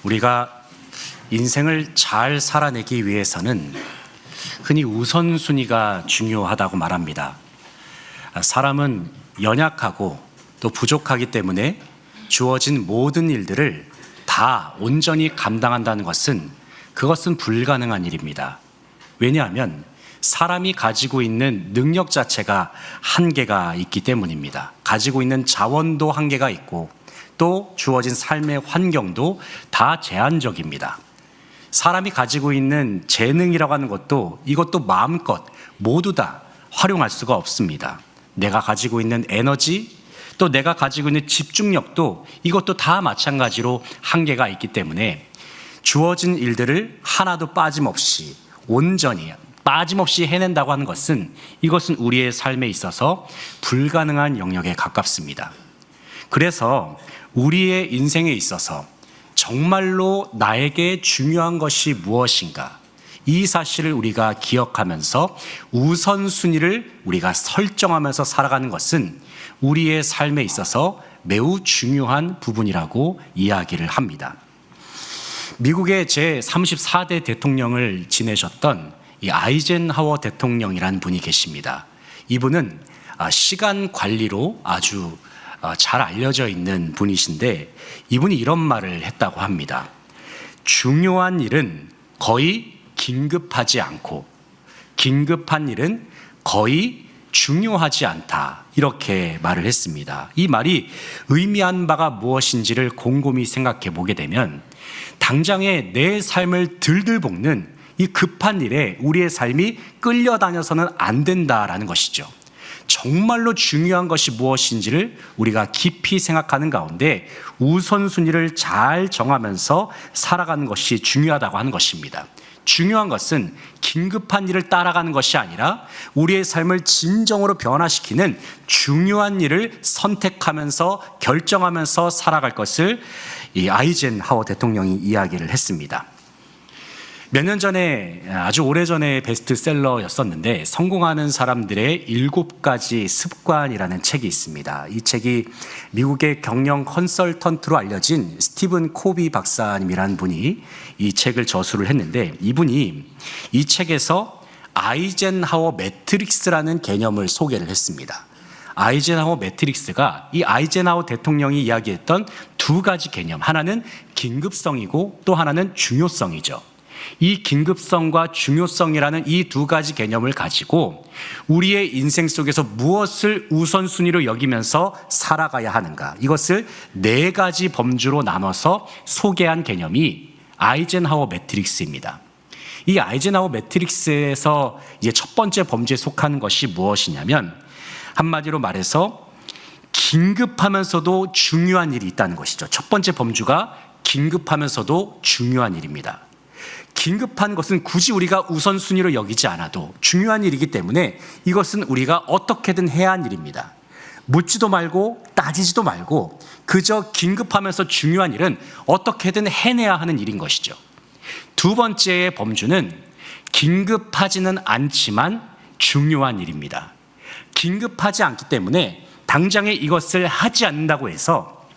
우리가 인생을 잘 살아내기 위해서는 흔히 우선순위가 중요하다고 말합니다. 사람은 연약하고 또 부족하기 때문에 주어진 모든 일들을 다 온전히 감당한다는 그것은 불가능한 일입니다. 왜냐하면 사람이 가지고 있는 능력 자체가 한계가 있기 때문입니다. 가지고 있는 자원도 한계가 있고 또 주어진 삶의 환경도 다 제한적입니다. 사람이 가지고 있는 재능이라고 하는 이것도 마음껏 모두 다 활용할 수가 없습니다. 내가 가지고 있는 에너지, 또 내가 가지고 있는 집중력도 이것도 다 마찬가지로 한계가 있기 때문에 주어진 일들을 하나도 빠짐없이 온전히 빠짐없이 해낸다고 하는 이것은 우리의 삶에 있어서 불가능한 영역에 가깝습니다. 그래서 우리의 인생에 있어서 정말로 나에게 중요한 것이 무엇인가, 이 사실을 우리가 기억하면서 우선순위를 우리가 설정하면서 살아가는 것은 우리의 삶에 있어서 매우 중요한 부분이라고 이야기를 합니다. 미국의 제34대 대통령을 지내셨던 이 아이젠하워 대통령이라는 분이 계십니다. 이분은 시간 관리로 아주 잘 알려져 있는 분이신데, 이분이 이런 말을 했다고 합니다. 중요한 일은 거의 긴급하지 않고 긴급한 일은 거의 중요하지 않다, 이렇게 말을 했습니다. 이 말이 의미한 바가 무엇인지를 곰곰이 생각해 보게 되면 당장에 내 삶을 들들 볶는 이 급한 일에 우리의 삶이 끌려다녀서는 안 된다라는 것이죠. 정말로 중요한 것이 무엇인지를 우리가 깊이 생각하는 가운데 우선순위를 잘 정하면서 살아가는 것이 중요하다고 하는 것입니다. 중요한 것은 긴급한 일을 따라가는 것이 아니라 우리의 삶을 진정으로 변화시키는 중요한 일을 선택하면서 결정하면서 살아갈 것을 이 아이젠하워 대통령이 이야기를 했습니다. 몇 년 전에, 아주 오래전에 베스트셀러였었는데 성공하는 사람들의 7가지 습관이라는 책이 있습니다. 이 책이 미국의 경영 컨설턴트로 알려진 스티븐 코비 박사님이라는 분이 이 책을 저술을 했는데, 이분이 이 책에서 아이젠하워 매트릭스라는 개념을 소개를 했습니다. 아이젠하워 매트릭스가 이 아이젠하워 대통령이 이야기했던 2가지 개념, 하나는 긴급성이고 또 하나는 중요성이죠. 이 긴급성과 중요성이라는 이 2가지 개념을 가지고 우리의 인생 속에서 무엇을 우선순위로 여기면서 살아가야 하는가, 이것을 4가지 범주로 나눠서 소개한 개념이 아이젠하워 매트릭스입니다. 이 아이젠하워 매트릭스에서 이제 첫 번째 범주에 속하는 것이 무엇이냐면, 한마디로 말해서 긴급하면서도 중요한 일이 있다는 것이죠. 첫 번째 범주가 긴급하면서도 중요한 일입니다. 긴급한 것은 굳이 우리가 우선순위로 여기지 않아도 중요한 일이기 때문에 이것은 우리가 어떻게든 해야 하는 일입니다. 묻지도 말고 따지지도 말고 그저 긴급하면서 중요한 일은 어떻게든 해내야 하는 일인 것이죠. 2번째의 범주는 긴급하지는 않지만 중요한 일입니다. 긴급하지 않기 때문에 당장에 이것을 하지 않는다고 해서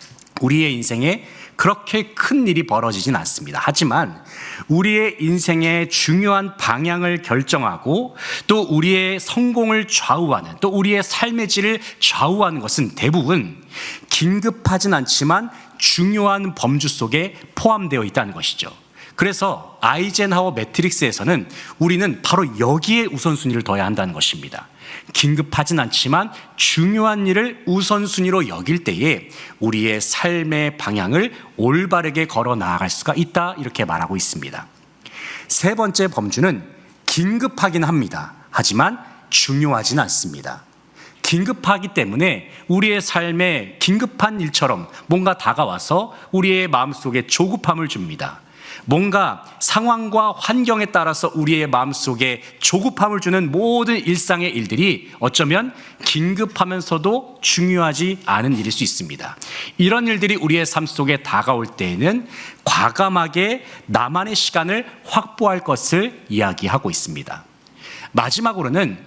우리의 인생에 그렇게 큰 일이 벌어지진 않습니다. 하지만 우리의 인생의 중요한 방향을 결정하고 또 우리의 성공을 좌우하는, 또 우리의 삶의 질을 좌우하는 것은 대부분 긴급하진 않지만 중요한 범주 속에 포함되어 있다는 것이죠. 그래서 아이젠하워 매트릭스에서는 우리는 바로 여기에 우선순위를 둬야 한다는 것입니다. 긴급하진 않지만 중요한 일을 우선순위로 여길 때에 우리의 삶의 방향을 올바르게 걸어 나아갈 수가 있다, 이렇게 말하고 있습니다. 3번째 범주는 긴급하긴 합니다. 하지만 중요하진 않습니다. 긴급하기 때문에 우리의 삶에 긴급한 일처럼 뭔가 다가와서 우리의 마음속에 조급함을 줍니다. 뭔가 상황과 환경에 따라서 우리의 마음속에 조급함을 주는 모든 일상의 일들이 어쩌면 긴급하면서도 중요하지 않은 일일 수 있습니다. 이런 일들이 우리의 삶 속에 다가올 때에는 과감하게 나만의 시간을 확보할 것을 이야기하고 있습니다. 마지막으로는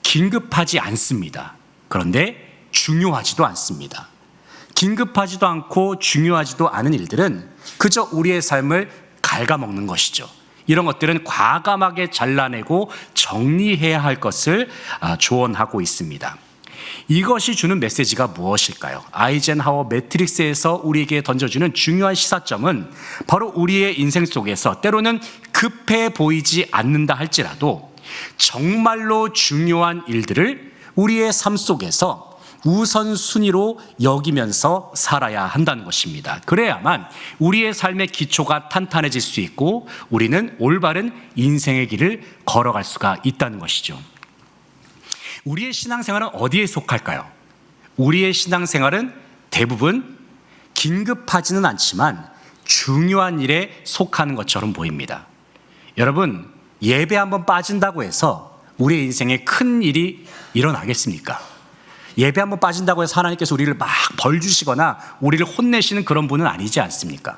긴급하지 않습니다. 그런데 중요하지도 않습니다. 긴급하지도 않고 중요하지도 않은 일들은 그저 우리의 삶을 갉아먹는 것이죠. 이런 것들은 과감하게 잘라내고 정리해야 할 것을 조언하고 있습니다. 이것이 주는 메시지가 무엇일까요? 아이젠하워 매트릭스에서 우리에게 던져주는 중요한 시사점은 바로 우리의 인생 속에서 때로는 급해 보이지 않는다 할지라도 정말로 중요한 일들을 우리의 삶 속에서 우선순위로 여기면서 살아야 한다는 것입니다. 그래야만 우리의 삶의 기초가 탄탄해질 수 있고 우리는 올바른 인생의 길을 걸어갈 수가 있다는 것이죠. 우리의 신앙생활은 어디에 속할까요? 우리의 신앙생활은 대부분 긴급하지는 않지만 중요한 일에 속하는 것처럼 보입니다. 여러분, 예배 한번 빠진다고 해서 우리의 인생에 큰 일이 일어나겠습니까? 예배 한번 빠진다고 해서 하나님께서 우리를 막 벌 주시거나 우리를 혼내시는 그런 분은 아니지 않습니까?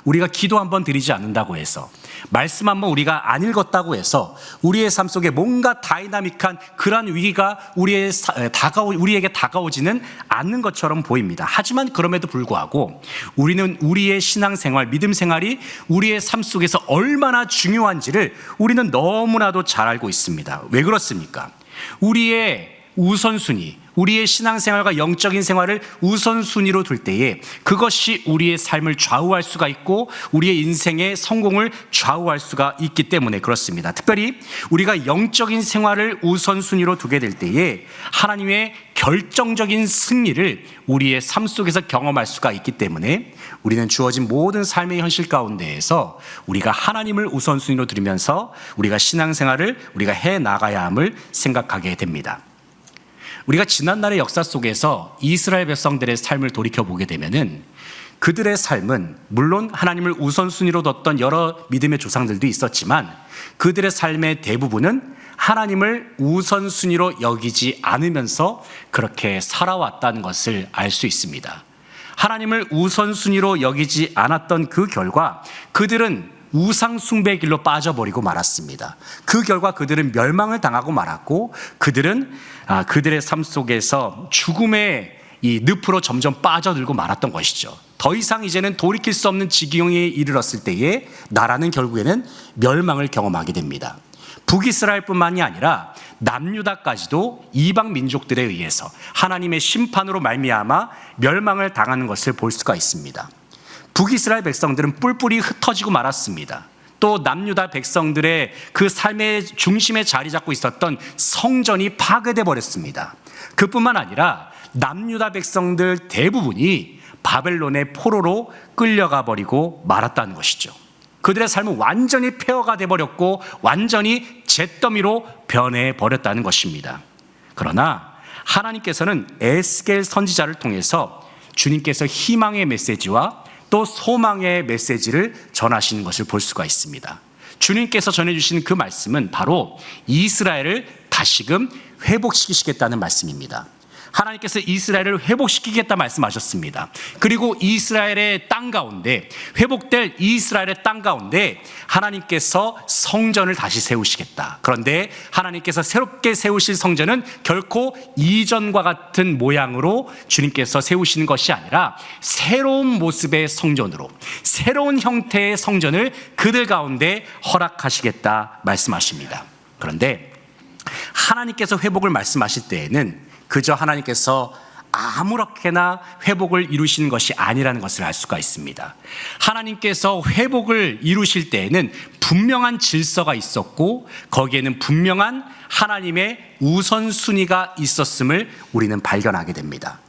우리가 기도 한번 드리지 않는다고 해서, 말씀 한번 우리가 안 읽었다고 해서 우리의 삶 속에 뭔가 다이나믹한 그러한 위기가 우리에게 다가오지는 않는 것처럼 보입니다. 하지만 그럼에도 불구하고 우리는 우리의 신앙생활, 믿음 생활이 우리의 삶 속에서 얼마나 중요한지를 우리는 너무나도 잘 알고 있습니다. 왜 그렇습니까? 우리의 우선순위, 우리의 신앙생활과 영적인 생활을 우선순위로 둘 때에 그것이 우리의 삶을 좌우할 수가 있고 우리의 인생의 성공을 좌우할 수가 있기 때문에 그렇습니다. 특별히 우리가 영적인 생활을 우선순위로 두게 될 때에 하나님의 결정적인 승리를 우리의 삶 속에서 경험할 수가 있기 때문에 우리는 주어진 모든 삶의 현실 가운데에서 우리가 하나님을 우선순위로 두면서 우리가 신앙생활을 우리가 해나가야 함을 생각하게 됩니다. 우리가 지난날의 역사 속에서 이스라엘 백성들의 삶을 돌이켜보게 되면은 그들의 삶은 물론 하나님을 우선순위로 뒀던 여러 믿음의 조상들도 있었지만 그들의 삶의 대부분은 하나님을 우선순위로 여기지 않으면서 그렇게 살아왔다는 것을 알 수 있습니다. 하나님을 우선순위로 여기지 않았던 그 결과 그들은 우상 숭배의 길로 빠져버리고 말았습니다. 그 결과 그들은 멸망을 당하고 말았고 그들은 그들의 삶 속에서 죽음의 이 늪으로 점점 빠져들고 말았던 것이죠. 더 이상 이제는 돌이킬 수 없는 지경에 이르렀을 때에 나라는 결국에는 멸망을 경험하게 됩니다. 북이스라엘뿐만이 아니라 남유다까지도 이방 민족들에 의해서 하나님의 심판으로 말미암아 멸망을 당하는 것을 볼 수가 있습니다. 북이스라엘 백성들은 뿔뿔이 흩어지고 말았습니다. 또 남유다 백성들의 그 삶의 중심에 자리 잡고 있었던 성전이 파괴돼 버렸습니다. 그뿐만 아니라 남유다 백성들 대부분이 바벨론의 포로로 끌려가 버리고 말았다는 것이죠. 그들의 삶은 완전히 폐허가 돼 버렸고 완전히 잿더미로 변해 버렸다는 것입니다. 그러나 하나님께서는 에스겔 선지자를 통해서 주님께서 희망의 메시지와 또 소망의 메시지를 전하시는 것을 볼 수가 있습니다. 주님께서 전해주신 그 말씀은 바로 이스라엘을 다시금 회복시키시겠다는 말씀입니다. 하나님께서 이스라엘을 회복시키겠다 말씀하셨습니다. 그리고 이스라엘의 땅 가운데, 회복될 이스라엘의 땅 가운데 하나님께서 성전을 다시 세우시겠다. 그런데 하나님께서 새롭게 세우실 성전은 결코 이전과 같은 모양으로 주님께서 세우시는 것이 아니라 새로운 모습의 성전으로, 새로운 형태의 성전을 그들 가운데 허락하시겠다 말씀하십니다. 그런데 하나님께서 회복을 말씀하실 때에는 그저 하나님께서 아무렇게나 회복을 이루시는 것이 아니라는 것을 알 수가 있습니다. 하나님께서 회복을 이루실 때에는 분명한 질서가 있었고 거기에는 분명한 하나님의 우선순위가 있었음을 우리는 발견하게 됩니다.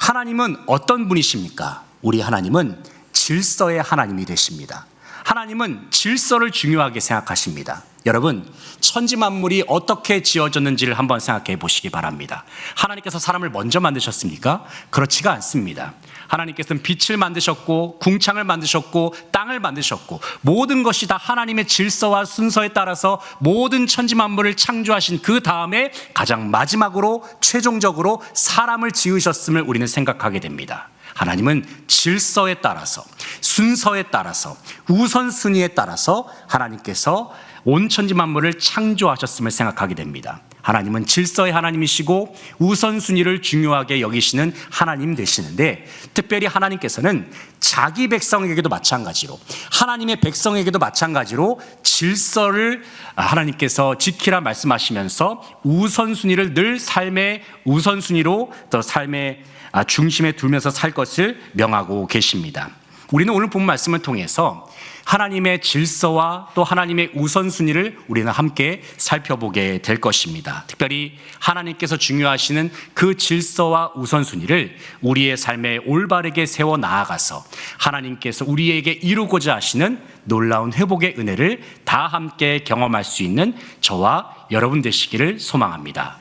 하나님은 어떤 분이십니까? 우리 하나님은 질서의 하나님이 되십니다. 하나님은 질서를 중요하게 생각하십니다. 여러분, 천지 만물이 어떻게 지어졌는지를 한번 생각해 보시기 바랍니다. 하나님께서 사람을 먼저 만드셨습니까? 그렇지가 않습니다. 하나님께서는 빛을 만드셨고 궁창을 만드셨고 땅을 만드셨고 모든 것이 다 하나님의 질서와 순서에 따라서 모든 천지 만물을 창조하신 그 다음에 가장 마지막으로 최종적으로 사람을 지으셨음을 우리는 생각하게 됩니다. 하나님은 질서에 따라서, 순서에 따라서, 우선순위에 따라서 하나님께서 온 천지 만물을 창조하셨음을 생각하게 됩니다. 하나님은 질서의 하나님이시고 우선순위를 중요하게 여기시는 하나님 되시는데, 특별히 하나님께서는 자기 백성에게도 마찬가지로, 하나님의 백성에게도 마찬가지로 질서를 하나님께서 지키라 말씀하시면서 우선순위를 늘 삶의 우선순위로, 또 삶의 중심에 두면서 살 것을 명하고 계십니다. 우리는 오늘 본 말씀을 통해서 하나님의 질서와 또 하나님의 우선순위를 우리는 함께 살펴보게 될 것입니다. 특별히 하나님께서 중요하시는 그 질서와 우선순위를 우리의 삶에 올바르게 세워 나아가서 하나님께서 우리에게 이루고자 하시는 놀라운 회복의 은혜를 다 함께 경험할 수 있는 저와 여러분 되시기를 소망합니다.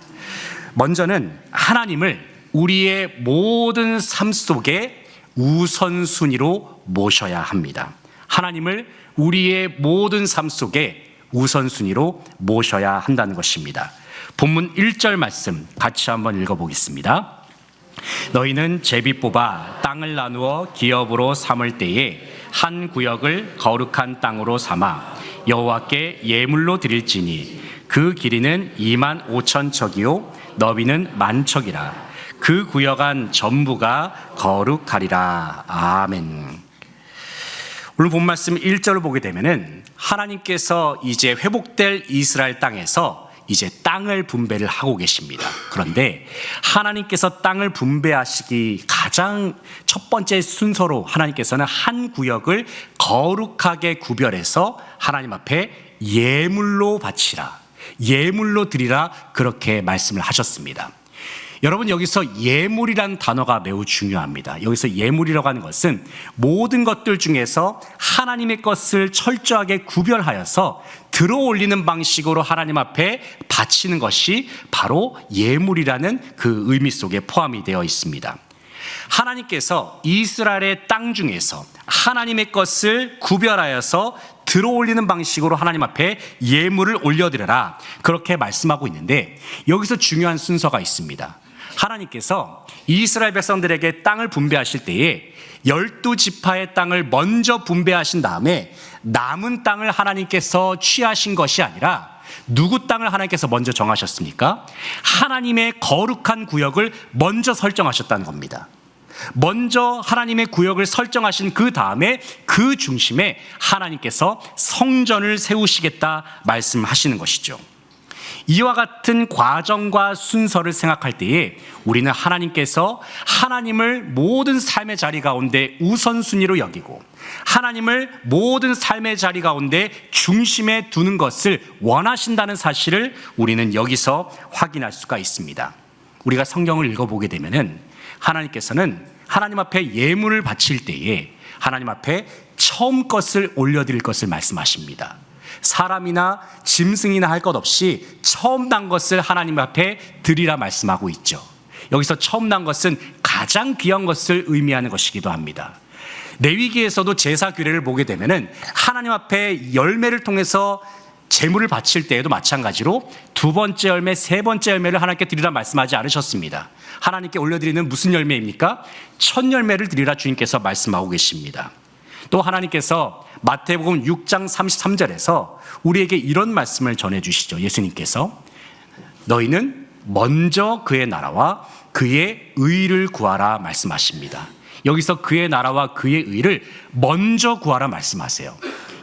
먼저는 하나님을 우리의 모든 삶 속에 우선순위로 모셔야 합니다. 하나님을 우리의 모든 삶 속에 우선순위로 모셔야 한다는 것입니다. 본문 1절 말씀 같이 한번 읽어보겠습니다. 너희는 제비 뽑아 땅을 나누어 기업으로 삼을 때에 한 구역을 거룩한 땅으로 삼아 여호와께 예물로 드릴지니 그 길이는 25,000척이요 너비는 10,000척이라. 그 구역 안 전부가 거룩하리라. 아멘. 오늘 본 말씀 1절을 보게 되면은 하나님께서 이제 회복될 이스라엘 땅에서 이제 땅을 분배를 하고 계십니다. 그런데 하나님께서 땅을 분배하시기 가장 첫 번째 순서로 하나님께서는 한 구역을 거룩하게 구별해서 하나님 앞에 예물로 바치라, 예물로 드리라, 그렇게 말씀을 하셨습니다. 여러분, 여기서 예물이라는 단어가 매우 중요합니다. 여기서 예물이라고 하는 것은 모든 것들 중에서 하나님의 것을 철저하게 구별하여서 들어올리는 방식으로 하나님 앞에 바치는 것이 바로 예물이라는 그 의미 속에 포함이 되어 있습니다. 하나님께서 이스라엘의 땅 중에서 하나님의 것을 구별하여서 들어올리는 방식으로 하나님 앞에 예물을 올려드려라, 그렇게 말씀하고 있는데, 여기서 중요한 순서가 있습니다. 하나님께서 이스라엘 백성들에게 땅을 분배하실 때에 12지파의 땅을 먼저 분배하신 다음에 남은 땅을 하나님께서 취하신 것이 아니라 누구 땅을 하나님께서 먼저 정하셨습니까? 하나님의 거룩한 구역을 먼저 설정하셨다는 겁니다. 먼저 하나님의 구역을 설정하신 그 다음에 그 중심에 하나님께서 성전을 세우시겠다 말씀하시는 것이죠. 이와 같은 과정과 순서를 생각할 때에 우리는 하나님께서 하나님을 모든 삶의 자리 가운데 우선순위로 여기고 하나님을 모든 삶의 자리 가운데 중심에 두는 것을 원하신다는 사실을 우리는 여기서 확인할 수가 있습니다. 우리가 성경을 읽어보게 되면은 하나님께서는 하나님 앞에 예물을 바칠 때에 하나님 앞에 처음 것을 올려드릴 것을 말씀하십니다. 사람이나 짐승이나 할 것 없이 처음 난 것을 하나님 앞에 드리라 말씀하고 있죠. 여기서 처음 난 것은 가장 귀한 것을 의미하는 것이기도 합니다. 레위기에서도 제사 규례를 보게 되면은 하나님 앞에 열매를 통해서 제물을 바칠 때에도 마찬가지로 두 번째 열매, 세 번째 열매를 하나님께 드리라 말씀하지 않으셨습니다. 하나님께 올려드리는 무슨 열매입니까? 첫 열매를 드리라 주님께서 말씀하고 계십니다. 또 하나님께서 마태복음 6장 33절에서 우리에게 이런 말씀을 전해주시죠. 예수님께서 너희는 먼저 그의 나라와 그의 의를 구하라 말씀하십니다. 여기서 그의 나라와 그의 의를 먼저 구하라 말씀하세요.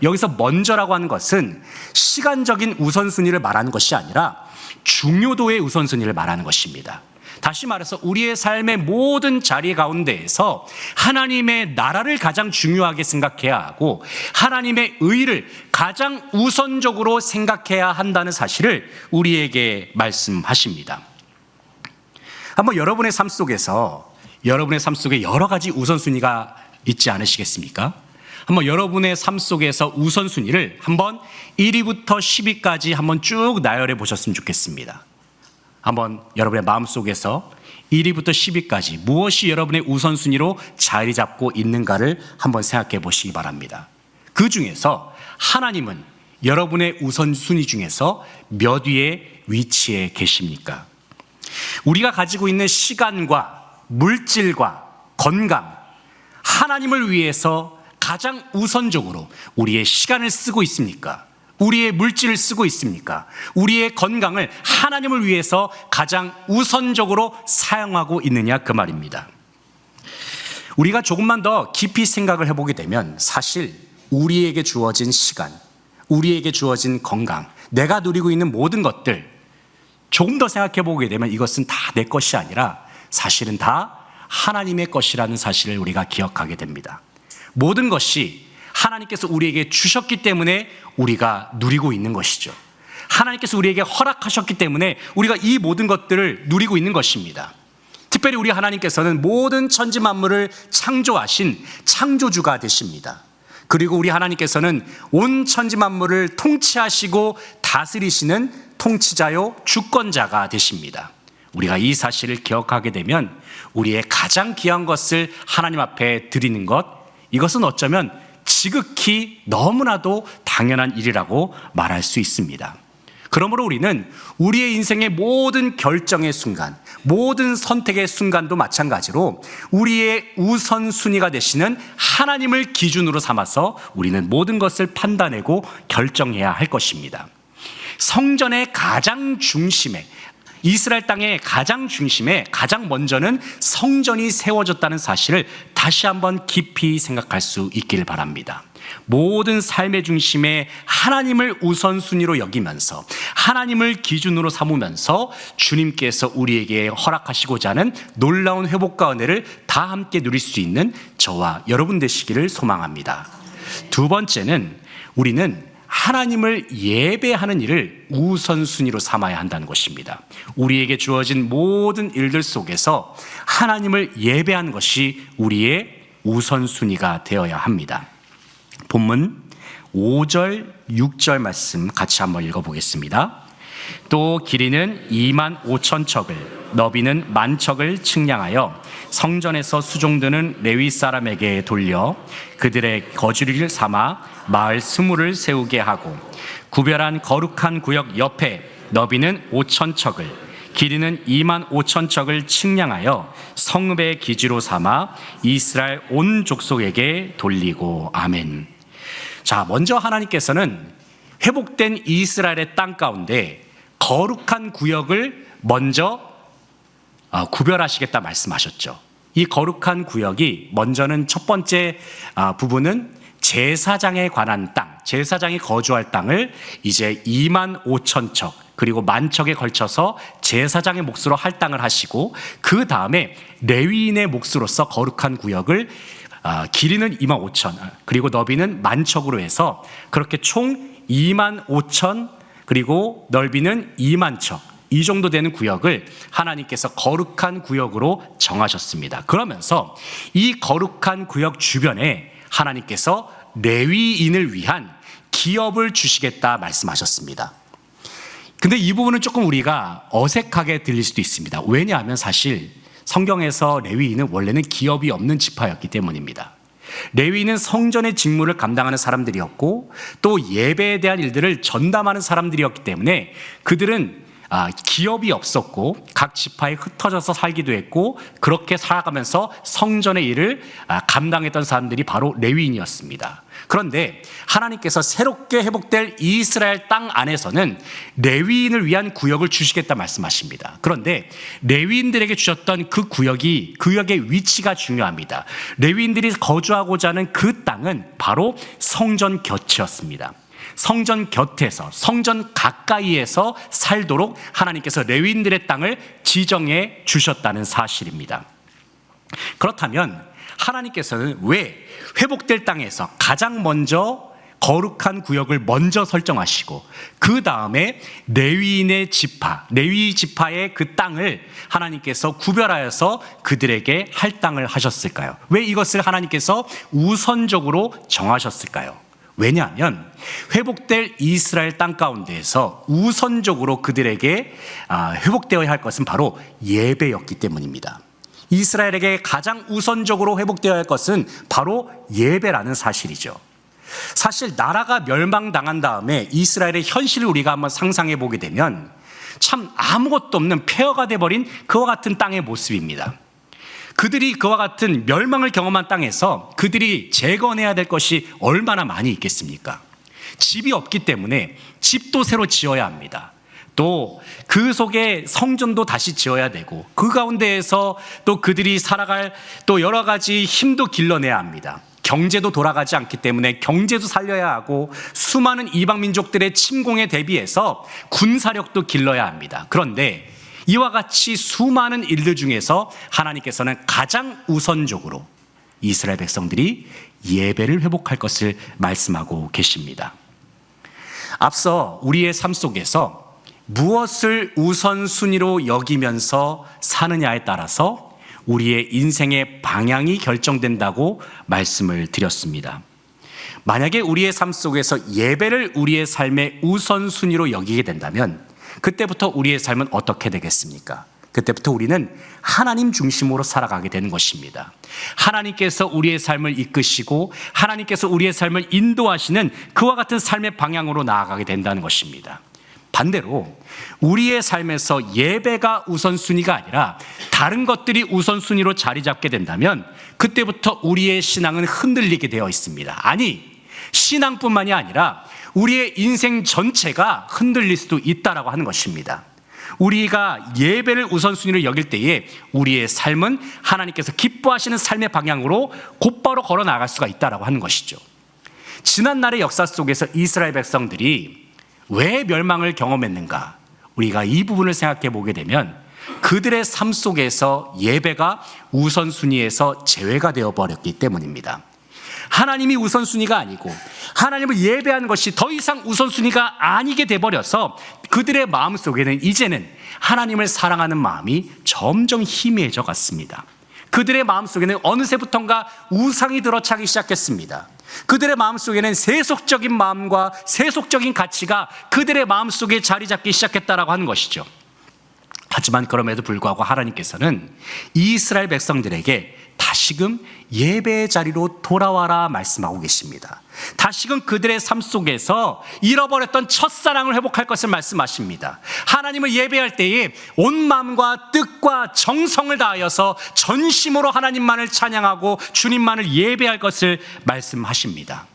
여기서 먼저라고 하는 것은 시간적인 우선순위를 말하는 것이 아니라 중요도의 우선순위를 말하는 것입니다. 다시 말해서 우리의 삶의 모든 자리 가운데에서 하나님의 나라를 가장 중요하게 생각해야 하고 하나님의 의를 가장 우선적으로 생각해야 한다는 사실을 우리에게 말씀하십니다. 한번 여러분의 삶 속에 여러 가지 우선순위가 있지 않으시겠습니까? 한번 여러분의 삶 속에서 우선순위를 한번 1위부터 10위까지 한번 쭉 나열해 보셨으면 좋겠습니다. 한번 여러분의 마음속에서 1위부터 10위까지 무엇이 여러분의 우선순위로 자리 잡고 있는가를 한번 생각해 보시기 바랍니다. 그 중에서 하나님은 여러분의 우선순위 중에서 몇 위의 위치에 계십니까? 우리가 가지고 있는 시간과 물질과 건강, 하나님을 위해서 가장 우선적으로 우리의 시간을 쓰고 있습니까? 우리의 물질을 쓰고 있습니까? 우리의 건강을 하나님을 위해서 가장 우선적으로 사용하고 있느냐, 그 말입니다. 우리가 조금만 더 깊이 생각을 해보게 되면 사실 우리에게 주어진 시간, 우리에게 주어진 건강, 내가 누리고 있는 모든 것들 조금 더 생각해 보게 되면 이것은 다 내 것이 아니라 사실은 다 하나님의 것이라는 사실을 우리가 기억하게 됩니다. 모든 것이 하나님께서 우리에게 주셨기 때문에 우리가 누리고 있는 것이죠. 하나님께서 우리에게 허락하셨기 때문에 우리가 이 모든 것들을 누리고 있는 것입니다. 특별히 우리 하나님께서는 모든 천지 만물을 창조하신 창조주가 되십니다. 그리고 우리 하나님께서는 온 천지 만물을 통치하시고 다스리시는 통치자요 주권자가 되십니다. 우리가 이 사실을 기억하게 되면 우리의 가장 귀한 것을 하나님 앞에 드리는 것, 이것은 어쩌면 지극히 너무나도 당연한 일이라고 말할 수 있습니다. 그러므로 우리는 우리의 인생의 모든 결정의 순간, 모든 선택의 순간도 마찬가지로 우리의 우선순위가 되시는 하나님을 기준으로 삼아서 우리는 모든 것을 판단하고 결정해야 할 것입니다. 성전의 가장 중심에, 이스라엘 땅의 가장 중심에 가장 먼저는 성전이 세워졌다는 사실을 다시 한번 깊이 생각할 수 있길 바랍니다. 모든 삶의 중심에 하나님을 우선순위로 여기면서 하나님을 기준으로 삼으면서 주님께서 우리에게 허락하시고자 하는 놀라운 회복과 은혜를 다 함께 누릴 수 있는 저와 여러분 되시기를 소망합니다. 두 번째는 우리는 하나님을 예배하는 일을 우선순위로 삼아야 한다는 것입니다. 우리에게 주어진 모든 일들 속에서 하나님을 예배하는 것이 우리의 우선순위가 되어야 합니다. 본문 5절, 6절 말씀 같이 한번 읽어보겠습니다. 또 길이는 2만 5천 척을, 너비는 1만 척을 측량하여 성전에서 수종드는 레위 사람에게 돌려 그들의 거주리를 삼아 마을 20을 세우게 하고, 구별한 거룩한 구역 옆에 너비는 5천 척을, 길이는 2만 5천 척을 측량하여 성읍의 기지로 삼아 이스라엘 온 족속에게 돌리고. 아멘. 자, 먼저 하나님께서는 회복된 이스라엘의 땅 가운데 거룩한 구역을 먼저 구별하시겠다 말씀하셨죠. 이 거룩한 구역이 먼저는 첫 번째 부분은 제사장에 관한 땅, 제사장이 거주할 땅을 이제 2만 5천 척 그리고 1만 척에 걸쳐서 제사장의 몫으로 할당을 하시고, 그 다음에 레위인의 몫으로서 거룩한 구역을 길이는 2만 5천 그리고 너비는 1만 척으로 해서 그렇게 총 2만 5천 그리고 넓이는 2만 척, 이 정도 되는 구역을 하나님께서 거룩한 구역으로 정하셨습니다. 그러면서 이 거룩한 구역 주변에 하나님께서 레위인을 위한 기업을 주시겠다 말씀하셨습니다. 근데 이 부분은 조금 우리가 어색하게 들릴 수도 있습니다. 왜냐하면 사실 성경에서 레위인은 원래는 기업이 없는 지파였기 때문입니다. 레위인은 성전의 직무를 감당하는 사람들이었고 또 예배에 대한 일들을 전담하는 사람들이었기 때문에 그들은 기업이 없었고 각 지파에 흩어져서 살기도 했고, 그렇게 살아가면서 성전의 일을 감당했던 사람들이 바로 레위인이었습니다. 그런데 하나님께서 새롭게 회복될 이스라엘 땅 안에서는 레위인을 위한 구역을 주시겠다 말씀하십니다. 그런데 레위인들에게 주셨던 그 구역의 위치가 중요합니다. 레위인들이 거주하고자 하는 그 땅은 바로 성전 곁이었습니다. 성전 곁에서, 성전 가까이에서 살도록 하나님께서 레위인들의 땅을 지정해 주셨다는 사실입니다. 그렇다면 하나님께서는 왜 회복될 땅에서 가장 먼저 거룩한 구역을 먼저 설정하시고 그 다음에 레위인의 지파, 레위 지파의 그 땅을 하나님께서 구별하여서 그들에게 할당을 하셨을까요? 왜 이것을 하나님께서 우선적으로 정하셨을까요? 왜냐하면 회복될 이스라엘 땅 가운데에서 우선적으로 그들에게 회복되어야 할 것은 바로 예배였기 때문입니다. 이스라엘에게 가장 우선적으로 회복되어야 할 것은 바로 예배라는 사실이죠. 사실 나라가 멸망당한 다음에 이스라엘의 현실을 우리가 한번 상상해 보게 되면 참 아무것도 없는 폐허가 돼버린 그와 같은 땅의 모습입니다. 그들이 그와 같은 멸망을 경험한 땅에서 그들이 재건해야 될 것이 얼마나 많이 있겠습니까? 집이 없기 때문에 집도 새로 지어야 합니다. 또 그 속에 성전도 다시 지어야 되고 그 가운데에서 또 그들이 살아갈 또 여러 가지 힘도 길러내야 합니다. 경제도 돌아가지 않기 때문에 경제도 살려야 하고 수많은 이방 민족들의 침공에 대비해서 군사력도 길러야 합니다. 그런데 이와 같이 수많은 일들 중에서 하나님께서는 가장 우선적으로 이스라엘 백성들이 예배를 회복할 것을 말씀하고 계십니다. 앞서 우리의 삶 속에서 무엇을 우선순위로 여기면서 사느냐에 따라서 우리의 인생의 방향이 결정된다고 말씀을 드렸습니다. 만약에 우리의 삶 속에서 예배를 우리의 삶의 우선순위로 여기게 된다면 그때부터 우리의 삶은 어떻게 되겠습니까? 그때부터 우리는 하나님 중심으로 살아가게 되는 것입니다. 하나님께서 우리의 삶을 이끄시고 하나님께서 우리의 삶을 인도하시는 그와 같은 삶의 방향으로 나아가게 된다는 것입니다. 반대로 우리의 삶에서 예배가 우선순위가 아니라 다른 것들이 우선순위로 자리 잡게 된다면 그때부터 우리의 신앙은 흔들리게 되어 있습니다. 아니, 신앙뿐만이 아니라 우리의 인생 전체가 흔들릴 수도 있다라고 하는 것입니다. 우리가 예배를 우선순위로 여길 때에 우리의 삶은 하나님께서 기뻐하시는 삶의 방향으로 곧바로 걸어 나갈 수가 있다라고 하는 것이죠. 지난날의 역사 속에서 이스라엘 백성들이 왜 멸망을 경험했는가? 우리가 이 부분을 생각해 보게 되면 그들의 삶 속에서 예배가 우선순위에서 제외가 되어버렸기 때문입니다. 하나님이 우선순위가 아니고 하나님을 예배하는 것이 더 이상 우선순위가 아니게 돼버려서 그들의 마음 속에는 이제는 하나님을 사랑하는 마음이 점점 희미해져 갔습니다. 그들의 마음 속에는 어느새부턴가 우상이 들어차기 시작했습니다. 그들의 마음 속에는 세속적인 마음과 세속적인 가치가 그들의 마음 속에 자리 잡기 시작했다라고 하는 것이죠. 하지만 그럼에도 불구하고 하나님께서는 이스라엘 백성들에게 다시금 예배의 자리로 돌아와라 말씀하고 계십니다. 다시금 그들의 삶 속에서 잃어버렸던 첫사랑을 회복할 것을 말씀하십니다. 하나님을 예배할 때에 온 마음과 뜻과 정성을 다하여서 전심으로 하나님만을 찬양하고 주님만을 예배할 것을 말씀하십니다.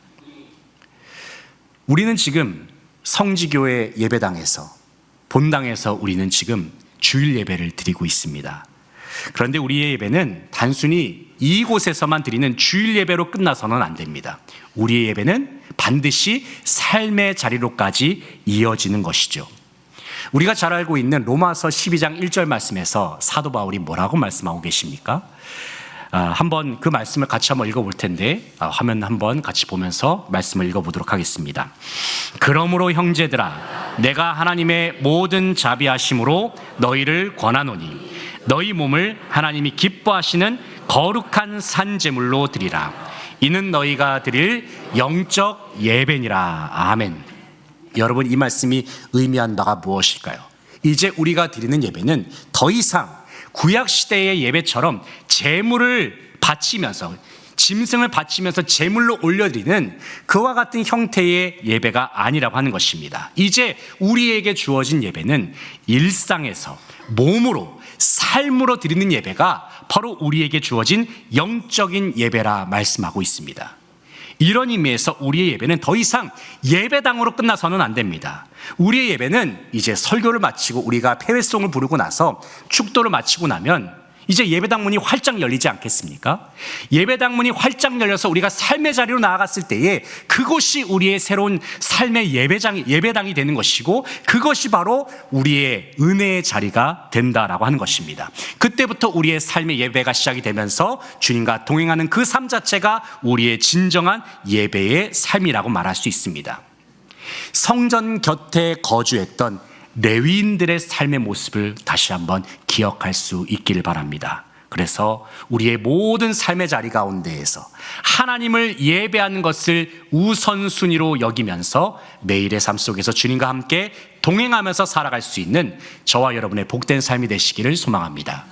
우리는 지금 성지교회 예배당에서 본당에서 우리는 지금 주일 예배를 드리고 있습니다. 그런데 우리의 예배는 단순히 이곳에서만 드리는 주일 예배로 끝나서는 안 됩니다. 우리의 예배는 반드시 삶의 자리로까지 이어지는 것이죠. 우리가 잘 알고 있는 로마서 12장 1절 말씀에서 사도 바울이 뭐라고 말씀하고 계십니까? 한번 그 말씀을 같이 한번 읽어볼 텐데 화면 한번 같이 보면서 말씀을 읽어보도록 하겠습니다. 그러므로 형제들아, 내가 하나님의 모든 자비하심으로 너희를 권하노니 너희 몸을 하나님이 기뻐하시는 거룩한 산제물로 드리라. 이는 너희가 드릴 영적 예배니라. 아멘. 여러분, 이 말씀이 의미한 바가 무엇일까요? 이제 우리가 드리는 예배는 더 이상 구약시대의 예배처럼 제물을 바치면서 짐승을 바치면서 제물로 올려드리는 그와 같은 형태의 예배가 아니라고 하는 것입니다. 이제 우리에게 주어진 예배는 일상에서 몸으로 삶으로 드리는 예배가 바로 우리에게 주어진 영적인 예배라 말씀하고 있습니다. 이런 의미에서 우리의 예배는 더 이상 예배당으로 끝나서는 안 됩니다. 우리의 예배는 이제 설교를 마치고 우리가 폐회송을 부르고 나서 축도를 마치고 나면 이제 예배당 문이 활짝 열리지 않겠습니까? 예배당 문이 활짝 열려서 우리가 삶의 자리로 나아갔을 때에 그곳이 우리의 새로운 삶의 예배당이 되는 것이고 그것이 바로 우리의 은혜의 자리가 된다라고 하는 것입니다. 그때부터 우리의 삶의 예배가 시작이 되면서 주님과 동행하는 그 삶 자체가 우리의 진정한 예배의 삶이라고 말할 수 있습니다. 성전 곁에 거주했던 레위인들의 삶의 모습을 다시 한번 기억할 수 있기를 바랍니다. 그래서 우리의 모든 삶의 자리 가운데에서 하나님을 예배하는 것을 우선순위로 여기면서 매일의 삶 속에서 주님과 함께 동행하면서 살아갈 수 있는 저와 여러분의 복된 삶이 되시기를 소망합니다.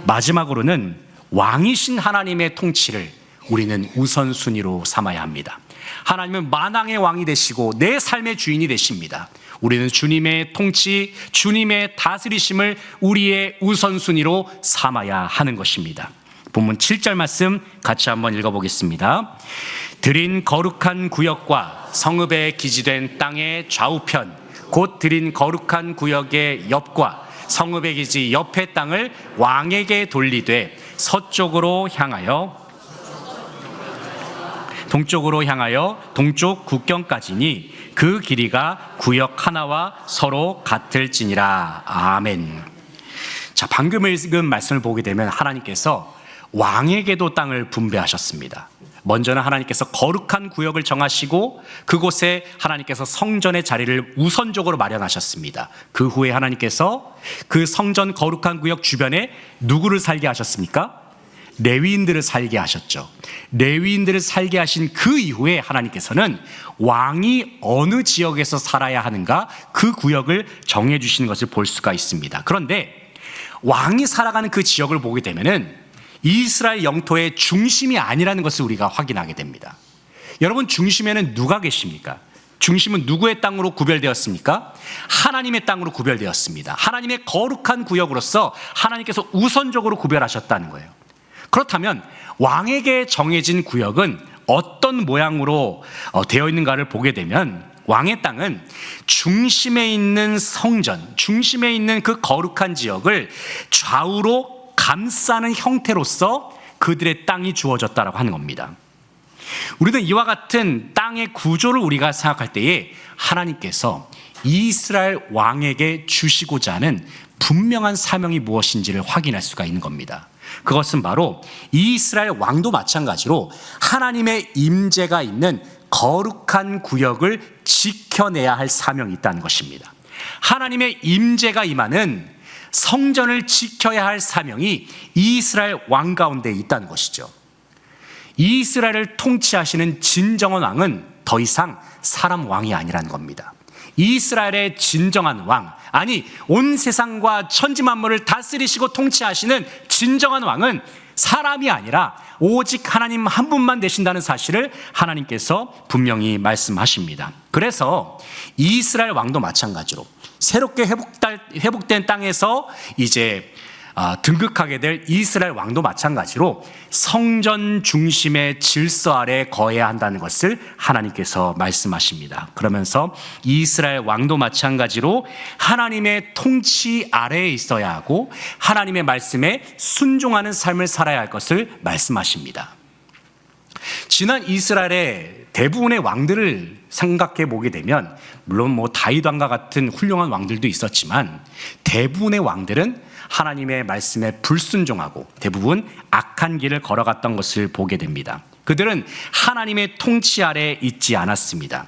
마지막으로는 왕이신 하나님의 통치를 우리는 우선순위로 삼아야 합니다. 하나님은 만왕의 왕이 되시고 내 삶의 주인이 되십니다. 우리는 주님의 통치, 주님의 다스리심을 우리의 우선순위로 삼아야 하는 것입니다. 본문 7절 말씀 같이 한번 읽어보겠습니다. 드린 거룩한 구역과 성읍에 기지된 땅의 좌우편 곧 드린 거룩한 구역의 옆과 성읍의 기지 옆의 땅을 왕에게 돌리되 서쪽으로 향하여 동쪽으로 향하여 동쪽 국경까지니 그 길이가 구역 하나와 서로 같을지니라. 아멘. 자, 방금 읽은 말씀을 보게 되면 하나님께서 왕에게도 땅을 분배하셨습니다. 먼저는 하나님께서 거룩한 구역을 정하시고 그곳에 하나님께서 성전의 자리를 우선적으로 마련하셨습니다. 그 후에 하나님께서 그 성전 거룩한 구역 주변에 누구를 살게 하셨습니까? 레위인들을 살게 하셨죠. 레위인들을 살게 하신 그 이후에 하나님께서는 왕이 어느 지역에서 살아야 하는가 그 구역을 정해 주시는 것을 볼 수가 있습니다. 그런데 왕이 살아가는 그 지역을 보게 되면은 이스라엘 영토의 중심이 아니라는 것을 우리가 확인하게 됩니다. 여러분, 중심에는 누가 계십니까? 중심은 누구의 땅으로 구별되었습니까? 하나님의 땅으로 구별되었습니다. 하나님의 거룩한 구역으로서 하나님께서 우선적으로 구별하셨다는 거예요. 그렇다면 왕에게 정해진 구역은 어떤 모양으로 되어 있는가를 보게 되면 왕의 땅은 중심에 있는 성전, 중심에 있는 그 거룩한 지역을 좌우로 감싸는 형태로서 그들의 땅이 주어졌다라고 하는 겁니다. 우리는 이와 같은 땅의 구조를 우리가 생각할 때에 하나님께서 이스라엘 왕에게 주시고자 하는 분명한 사명이 무엇인지를 확인할 수가 있는 겁니다. 그것은 바로 이스라엘 왕도 마찬가지로 하나님의 임재가 있는 거룩한 구역을 지켜내야 할 사명이 있다는 것입니다. 하나님의 임재가 임하는 성전을 지켜야 할 사명이 이스라엘 왕 가운데 있다는 것이죠. 이스라엘을 통치하시는 진정한 왕은 더 이상 사람 왕이 아니라는 겁니다. 이스라엘의 진정한 왕, 아니 온 세상과 천지 만물을 다스리시고 통치하시는 진정한 왕은 사람이 아니라 오직 하나님 한 분만 되신다는 사실을 하나님께서 분명히 말씀하십니다. 그래서 이스라엘 왕도 마찬가지로 새롭게 회복된 땅에서 이제 등극하게 될 이스라엘 왕도 마찬가지로 성전 중심의 질서 아래 거해야 한다는 것을 하나님께서 말씀하십니다. 그러면서 이스라엘 왕도 마찬가지로 하나님의 통치 아래에 있어야 하고 하나님의 말씀에 순종하는 삶을 살아야 할 것을 말씀하십니다. 지난 이스라엘의 대부분의 왕들을 생각해 보게 되면 물론 다윗 왕과 같은 훌륭한 왕들도 있었지만 대부분의 왕들은 하나님의 말씀에 불순종하고 대부분 악한 길을 걸어갔던 것을 보게 됩니다. 그들은 하나님의 통치 아래 있지 않았습니다.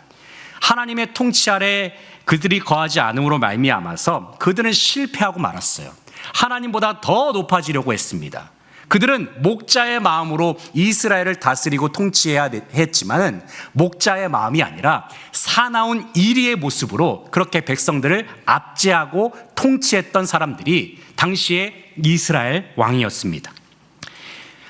하나님의 통치 아래 그들이 거하지 않음으로 말미암아서 그들은 실패하고 말았어요. 하나님보다 더 높아지려고 했습니다. 그들은 목자의 마음으로 이스라엘을 다스리고 통치해야 했지만 목자의 마음이 아니라 사나운 이리의 모습으로 그렇게 백성들을 압제하고 통치했던 사람들이 당시에 이스라엘 왕이었습니다.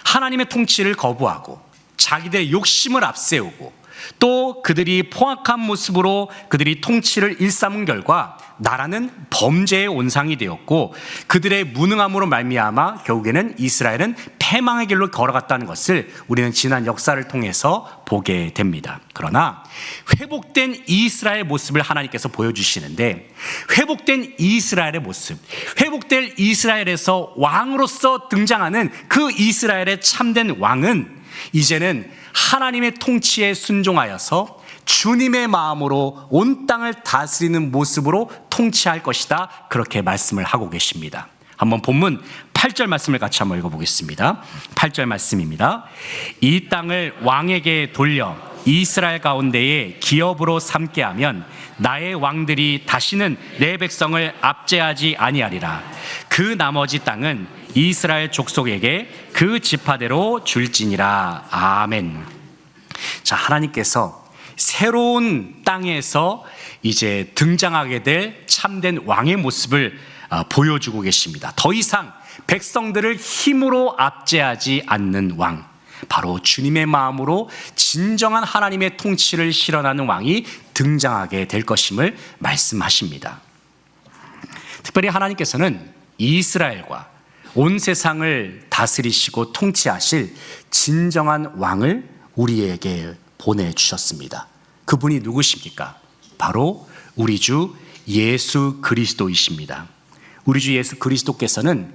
하나님의 통치를 거부하고 자기들의 욕심을 앞세우고 또 그들이 포악한 모습으로 그들이 통치를 일삼은 결과 나라는 범죄의 온상이 되었고 그들의 무능함으로 말미암아 결국에는 이스라엘은 패망의 길로 걸어갔다는 것을 우리는 지난 역사를 통해서 보게 됩니다. 그러나 회복된 이스라엘의 모습을 하나님께서 보여주시는데 회복된 이스라엘의 모습, 회복된 이스라엘에서 왕으로서 등장하는 그 이스라엘의 참된 왕은 이제는 하나님의 통치에 순종하여서 주님의 마음으로 온 땅을 다스리는 모습으로 통치할 것이다. 그렇게 말씀을 하고 계십니다. 한번 본문 8절 말씀을 같이 한번 읽어보겠습니다. 8절 말씀입니다. 이 땅을 왕에게 돌려 이스라엘 가운데에 기업으로 삼게 하면 나의 왕들이 다시는 내 백성을 압제하지 아니하리라. 그 나머지 땅은 이스라엘 족속에게 그 지파대로 줄지니라. 아멘. 자, 하나님께서 새로운 땅에서 이제 등장하게 될 참된 왕의 모습을 보여주고 계십니다. 더 이상 백성들을 힘으로 압제하지 않는 왕, 바로 주님의 마음으로 진정한 하나님의 통치를 실현하는 왕이 등장하게 될 것임을 말씀하십니다. 특별히 하나님께서는 이스라엘과 온 세상을 다스리시고 통치하실 진정한 왕을 우리에게 보내주셨습니다. 그분이 누구십니까? 바로 우리 주 예수 그리스도이십니다. 우리 주 예수 그리스도께서는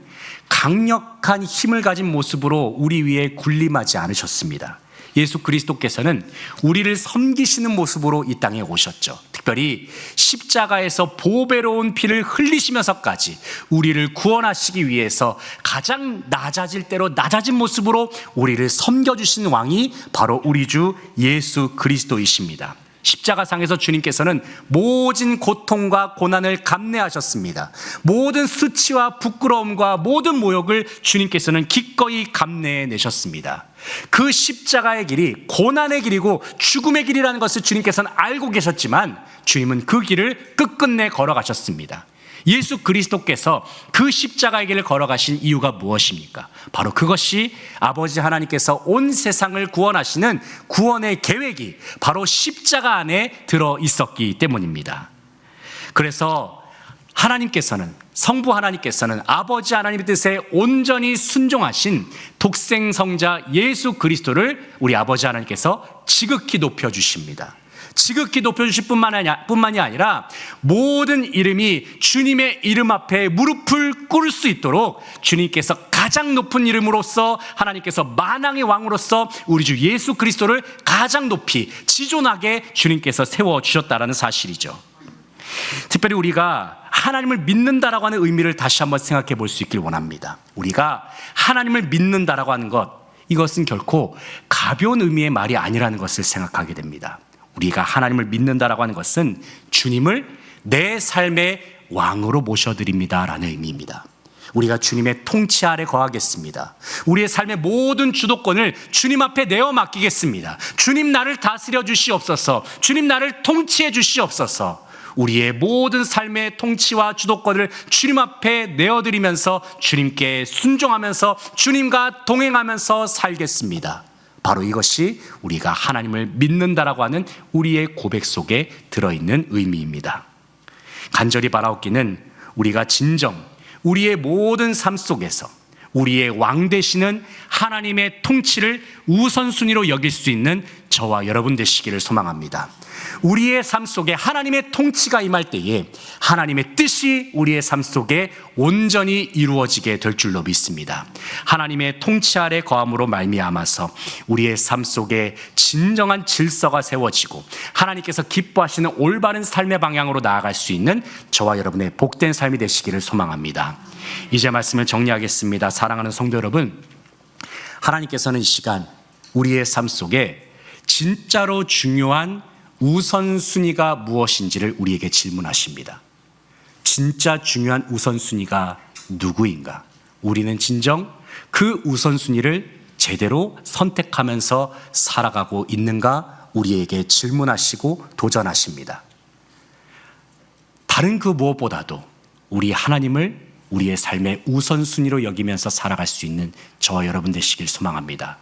강력한 힘을 가진 모습으로 우리 위에 군림하지 않으셨습니다. 예수 그리스도께서는 우리를 섬기시는 모습으로 이 땅에 오셨죠. 특별히 십자가에서 보배로운 피를 흘리시면서까지 우리를 구원하시기 위해서 가장 낮아질 대로 낮아진 모습으로 우리를 섬겨주신 왕이 바로 우리 주 예수 그리스도이십니다. 십자가상에서 주님께서는 모진 고통과 고난을 감내하셨습니다. 모든 수치와 부끄러움과 모든 모욕을 주님께서는 기꺼이 감내내셨습니다. 그 십자가의 길이 고난의 길이고 죽음의 길이라는 것을 주님께서는 알고 계셨지만 주님은 그 길을 끝끝내 걸어가셨습니다. 예수 그리스도께서 그 십자가의 길을 걸어가신 이유가 무엇입니까? 바로 그것이 아버지 하나님께서 온 세상을 구원하시는 구원의 계획이 바로 십자가 안에 들어 있었기 때문입니다. 그래서 하나님께서는, 성부 하나님께서는 아버지 하나님의 뜻에 온전히 순종하신 독생성자 예수 그리스도를 우리 아버지 하나님께서 지극히 높여주십니다. 지극히 높여주실 뿐만이 아니라 모든 이름이 주님의 이름 앞에 무릎을 꿇을 수 있도록 주님께서 가장 높은 이름으로서 하나님께서 만왕의 왕으로서 우리 주 예수 그리스도를 가장 높이 지존하게 주님께서 세워주셨다는 사실이죠. 특별히 우리가 하나님을 믿는다라고 하는 의미를 다시 한번 생각해 볼 수 있길 원합니다. 우리가 하나님을 믿는다라고 하는 것, 이것은 결코 가벼운 의미의 말이 아니라는 것을 생각하게 됩니다. 우리가 하나님을 믿는다라고 하는 것은 주님을 내 삶의 왕으로 모셔드립니다라는 의미입니다. 우리가 주님의 통치 아래 거하겠습니다. 우리의 삶의 모든 주도권을 주님 앞에 내어 맡기겠습니다. 주님 나를 다스려 주시옵소서. 주님 나를 통치해 주시옵소서. 우리의 모든 삶의 통치와 주도권을 주님 앞에 내어드리면서 주님께 순종하면서 주님과 동행하면서 살겠습니다. 바로 이것이 우리가 하나님을 믿는다라고 하는 우리의 고백 속에 들어있는 의미입니다. 간절히 바라옵기는 우리가 진정 우리의 모든 삶 속에서 우리의 왕 되시는 하나님의 통치를 우선순위로 여길 수 있는 저와 여러분 되시기를 소망합니다. 우리의 삶 속에 하나님의 통치가 임할 때에 하나님의 뜻이 우리의 삶 속에 온전히 이루어지게 될 줄로 믿습니다. 하나님의 통치 아래 거함으로 말미암아서 우리의 삶 속에 진정한 질서가 세워지고 하나님께서 기뻐하시는 올바른 삶의 방향으로 나아갈 수 있는 저와 여러분의 복된 삶이 되시기를 소망합니다. 이제 말씀을 정리하겠습니다. 사랑하는 성도 여러분, 하나님께서는 이 시간 우리의 삶 속에 진짜로 중요한 우선순위가 무엇인지를 우리에게 질문하십니다. 진짜 중요한 우선순위가 누구인가? 우리는 진정 그 우선순위를 제대로 선택하면서 살아가고 있는가? 우리에게 질문하시고 도전하십니다. 다른 그 무엇보다도 우리 하나님을 우리의 삶의 우선순위로 여기면서 살아갈 수 있는 저와 여러분 되시길 소망합니다.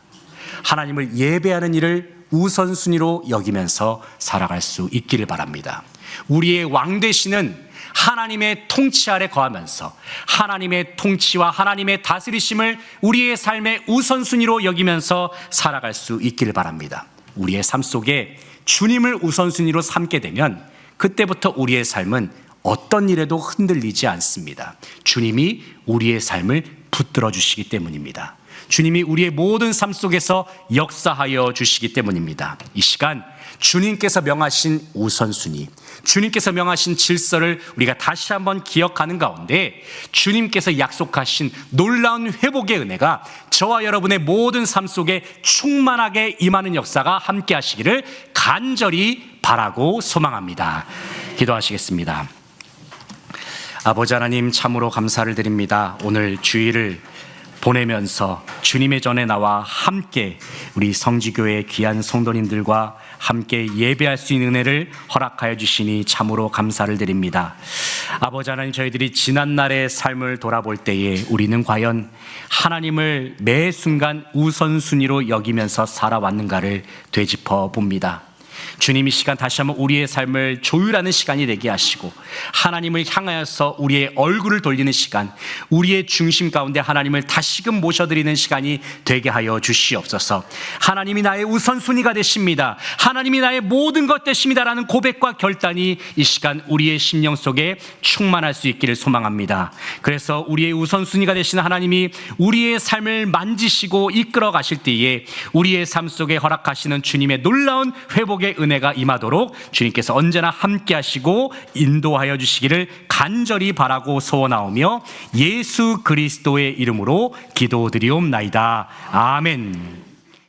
하나님을 예배하는 일을 우선순위로 여기면서 살아갈 수 있기를 바랍니다. 우리의 왕 되시는 하나님의 통치 아래 거하면서 하나님의 통치와 하나님의 다스리심을 우리의 삶의 우선순위로 여기면서 살아갈 수 있기를 바랍니다. 우리의 삶 속에 주님을 우선순위로 삼게 되면 그때부터 우리의 삶은 어떤 일에도 흔들리지 않습니다. 주님이 우리의 삶을 붙들어 주시기 때문입니다. 주님이 우리의 모든 삶 속에서 역사하여 주시기 때문입니다. 이 시간 주님께서 명하신 우선순위, 주님께서 명하신 질서를 우리가 다시 한번 기억하는 가운데 주님께서 약속하신 놀라운 회복의 은혜가 저와 여러분의 모든 삶 속에 충만하게 임하는 역사가 함께 하시기를 간절히 바라고 소망합니다. 기도하시겠습니다. 아버지 하나님, 참으로 감사를 드립니다. 오늘 주일을 보내면서 주님의 전에 나와 함께 우리 성지교회 귀한 성도님들과 함께 예배할 수 있는 은혜를 허락하여 주시니 참으로 감사를 드립니다. 아버지 하나님, 저희들이 지난날의 삶을 돌아볼 때에 우리는 과연 하나님을 매 순간 우선순위로 여기면서 살아왔는가를 되짚어 봅니다. 주님 이 시간 다시 한번 우리의 삶을 조율하는 시간이 되게 하시고 하나님을 향하여서 우리의 얼굴을 돌리는 시간, 우리의 중심 가운데 하나님을 다시금 모셔드리는 시간이 되게 하여 주시옵소서. 하나님이 나의 우선순위가 되십니다. 하나님이 나의 모든 것 되십니다라는 고백과 결단이 이 시간 우리의 심령 속에 충만할 수 있기를 소망합니다. 그래서 우리의 우선순위가 되시는 하나님이 우리의 삶을 만지시고 이끌어 가실 때에 우리의 삶 속에 허락하시는 주님의 놀라운 회복의 은혜가 임하도록 주님께서 언제나 함께 하시고 인도하여 주시기를 간절히 바라고 소원하오며 예수 그리스도의 이름으로 기도드리옵나이다. 아멘.